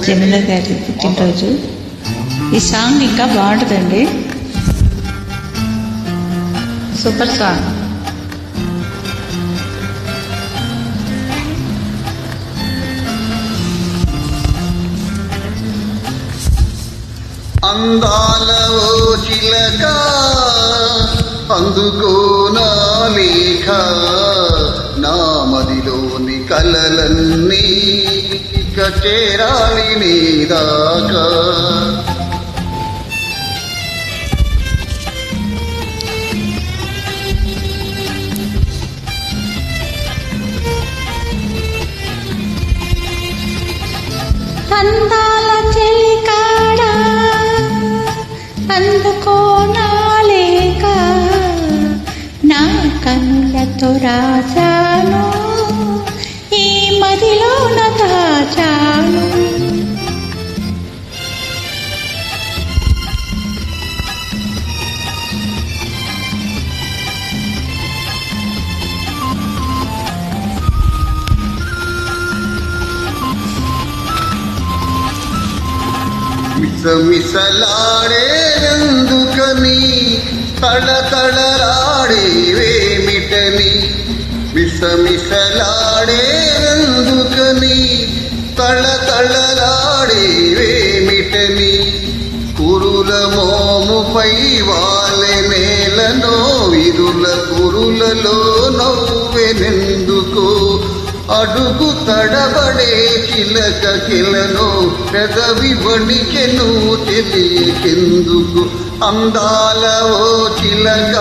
జమిల గారి పుట్టినరోజు. ఈ సాంగ్ ఇంకా బాగుంటుందండి, సూపర్ సాంగ్. అందాల ఓ చిలక అందుకోనా లేఖ, నా మదిలోని కలలన్నీ ఇక చేరాలి నీ దాకా. అందాల చెలికాడా అందుకోనా లేక, నా కనులతో రాశాను ఈ మదిలోన దాచాను. మిసమిసలాడేందుకని తళతళలాడేవేమిటని, మిసమిసలాడేందుకని తళతళలాడేవేమిటని, కురుల మోముపై వాలె నేలను విరుల కురులలో నవ్వెనెందుకు, అడుగు తడబడే చిలక కిలను పెదవి వణికెను తెలియకెందుకు. అందాల ఓ చిలక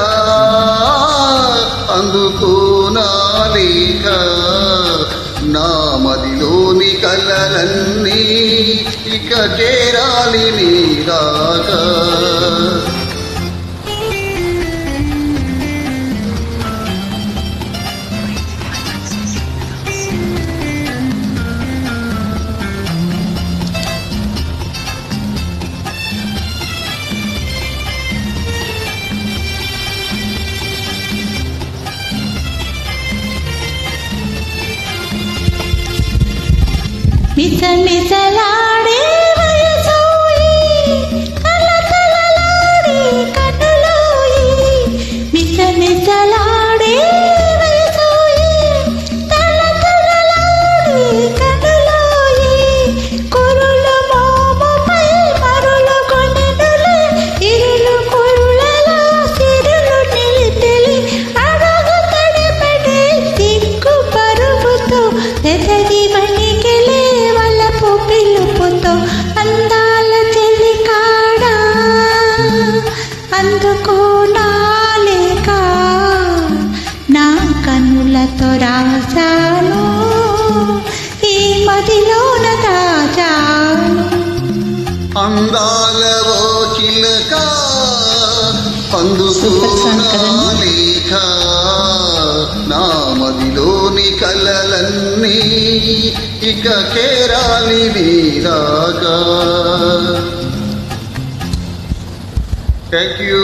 అందుకోనా లేక, నా మదిలోని కలలన్నీ ఇక చేరాలి నీ దాకా. మిసమిసలాడే వయసోయి కలకలలాడే కనులోయి, మిసమిసలాడే వయసోయి కలకలలాడే కనులోయి, కురుల మోముపై మరులు కొనెనులే ఇరులు కురులలో సిరులు నిలితెలి, అడుగు తడబడే దిక్కు పరుగుతో ఎదగి వణికెలే పిలుపుతో. అందాల చెలికాడా అందుకోనా లేక, నా కనులతో రాశాను ఈ మదిలోన దాచాను. అందాల ఓ చిలక అందుకోనా లేక, నా మదిలోని కలలన్నీ ఇక చేరాలి నీ దాకా. Thank you.